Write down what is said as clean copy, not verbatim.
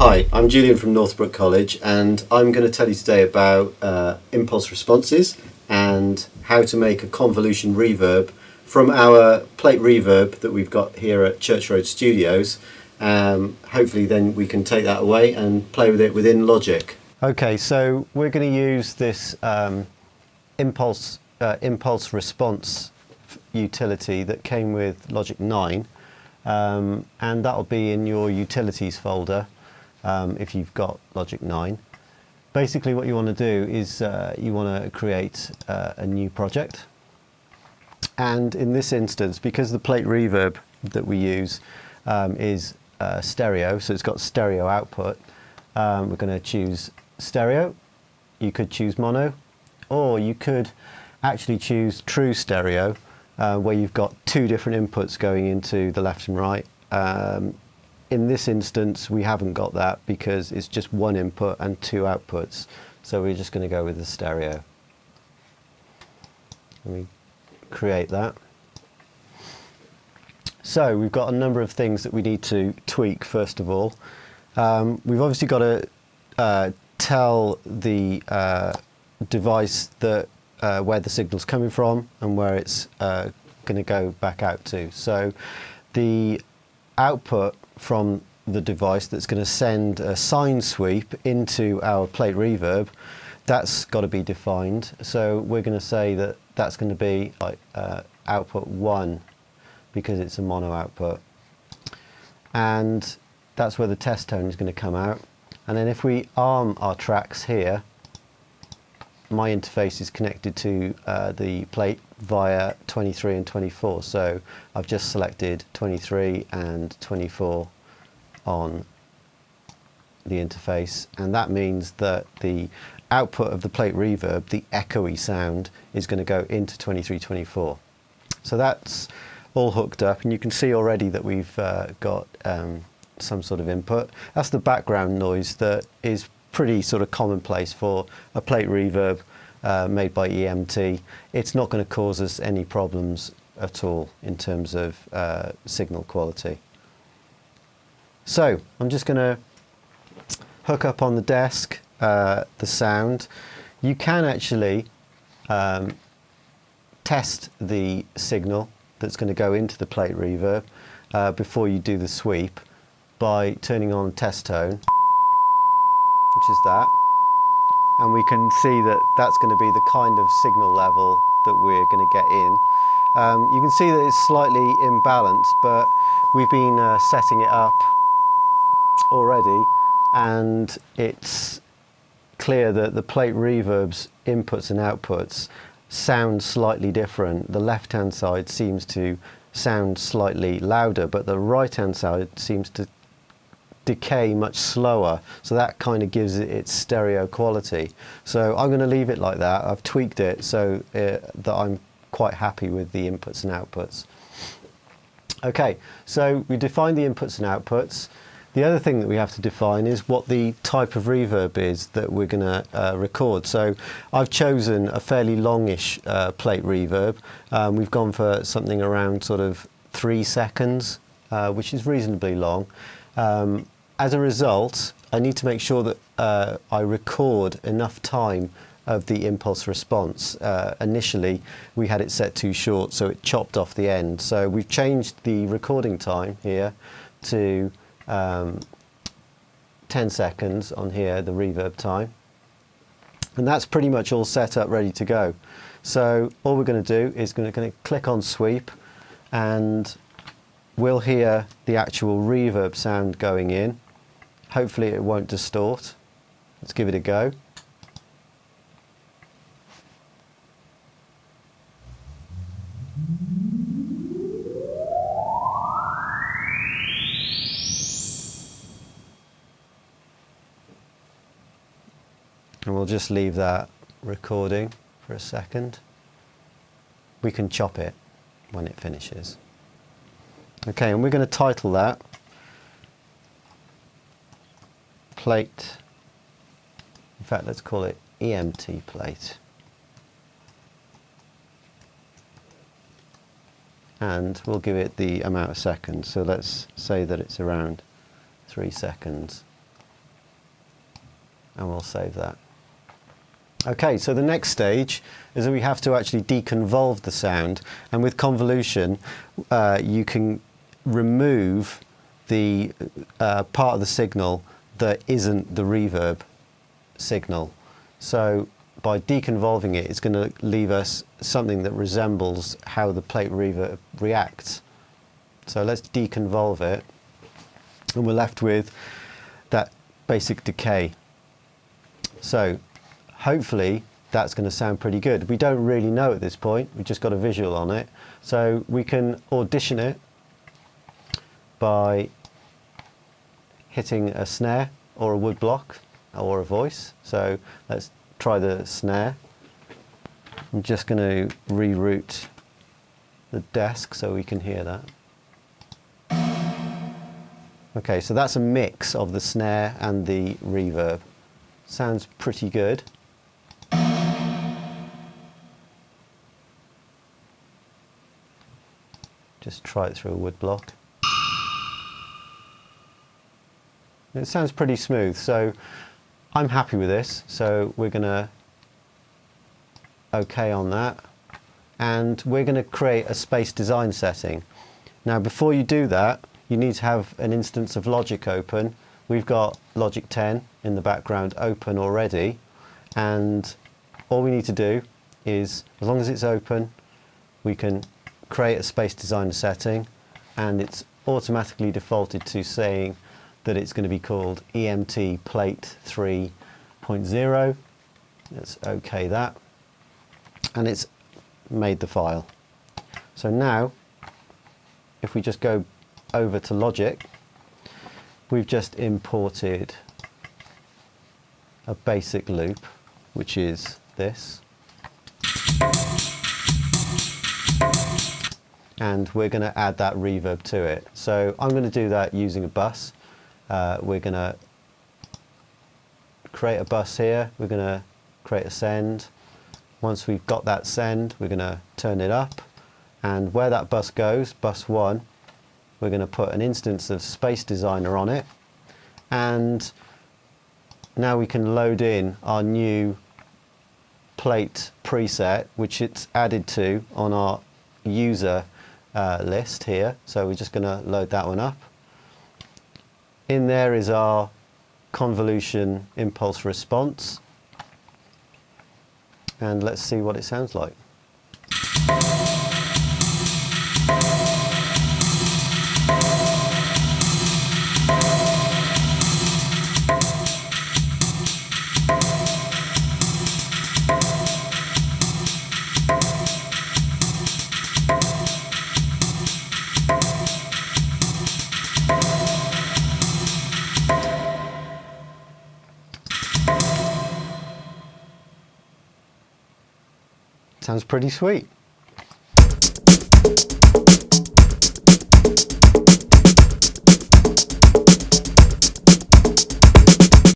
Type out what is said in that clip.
Hi, I'm Julian from Northbrook College, and I'm going to tell you today about impulse responses and how to make a convolution reverb from our plate reverb that we've got here at Church Road Studios. Hopefully then we can take that away and play with it within Logic. Okay, so we're going to use this impulse response utility that came with Logic 9, and that'll be in your utilities folder. If you've got Logic 9. Basically what you want to do is you want to create a new project, and in this instance, because the plate reverb that we use is stereo, so it's got stereo output, we're going to choose stereo. You could choose mono, or you could actually choose true stereo, where you've got two different inputs going into the left and right. In this instance, we haven't got that because it's just one input and two outputs. So we're just going to go with the stereo. Let me create that. So we've got a number of things that we need to tweak first of all. We've obviously got to tell the device that where the signal's coming from and where it's going to go back out to. So the output from the device that's going to send a sine sweep into our plate reverb, that's got to be defined. So we're going to say that that's going to be like output 1 because it's a mono output, and that's where the test tone is going to come out. And then if we arm our tracks here, my interface is connected to the plate via 23 and 24, so I've just selected 23 and 24 on the interface, and that means that the output of the plate reverb, the echoey sound, is going to go into 23-24. So that's all hooked up, and you can see already that we've got some sort of input. That's the background noise that is pretty sort of commonplace for a plate reverb made by EMT. It's not going to cause us any problems at all in terms of signal quality. So I'm just going to hook up on the desk the sound. You can actually test the signal that's going to go into the plate reverb before you do the sweep by turning on test tone, which is that. And we can see that that's going to be the kind of signal level that we're going to get in. You can see that it's slightly imbalanced, but we've been setting it up already, and it's clear that the plate reverb's inputs and outputs sound slightly different. The left-hand side seems to sound slightly louder, but the right-hand side seems to decay much slower, so that kind of gives it its stereo quality. So I'm going to leave it like that. I've tweaked it so that I'm quite happy with the inputs and outputs. Okay, so we defined the inputs and outputs. The other thing that we have to define is what the type of reverb is that we're going to record. So I've chosen a fairly longish plate reverb. We've gone for something around sort of 3 seconds, which is reasonably long. As a result, I need to make sure that I record enough time of the impulse response. Initially, we had it set too short, so it chopped off the end. So we've changed the recording time here to 10 seconds on here, the reverb time. And that's pretty much all set up, ready to go. So all we're going to do is going to click on sweep, and we'll hear the actual reverb sound going in. Hopefully it won't distort. Let's give it a go. And we'll just leave that recording for a second. We can chop it when it finishes. Okay, and we're going to title that plate, in fact let's call it EMT plate. and we'll give it the amount of seconds. So let's say that it's around 3 seconds. and we'll save that. Okay, so the next stage is that we have to actually deconvolve the sound, and with convolution you can remove the part of the signal that isn't the reverb signal. So by deconvolving it, it's going to leave us something that resembles how the plate reverb reacts. So let's deconvolve it, and we're left with that basic decay. So hopefully that's going to sound pretty good. We don't really know at this point, we've just got a visual on it. So we can audition it by hitting a snare or a wood block or a voice. So let's try the snare. I'm just going to reroute the desk so we can hear that. Okay, so that's a mix of the snare and the reverb. Sounds pretty good. Just try it through a wood block. It sounds pretty smooth, so I'm happy with this. So we're going to OK on that, and we're going to create a space design setting. Now before you do that, you need to have an instance of Logic open. We've got Logic 10 in the background open already, and all we need to do is, as long as it's open, we can create a space designer setting, and it's automatically defaulted to saying that it's going to be called EMT Plate 3.0. Let's OK that, and it's made the file. So now if we just go over to Logic, we've just imported a basic loop, which is this, and we're going to add that reverb to it. So I'm going to do that using a bus. We're going to create a bus here, we're going to create a send. Once we've got that send, we're going to turn it up, and where that bus goes, bus 1, we're going to put an instance of Space Designer on it, and now we can load in our new plate preset, which it's added to on our user list here. So we're just going to load that one up. In there is our convolution impulse response, and let's see what it sounds like. Sounds pretty sweet.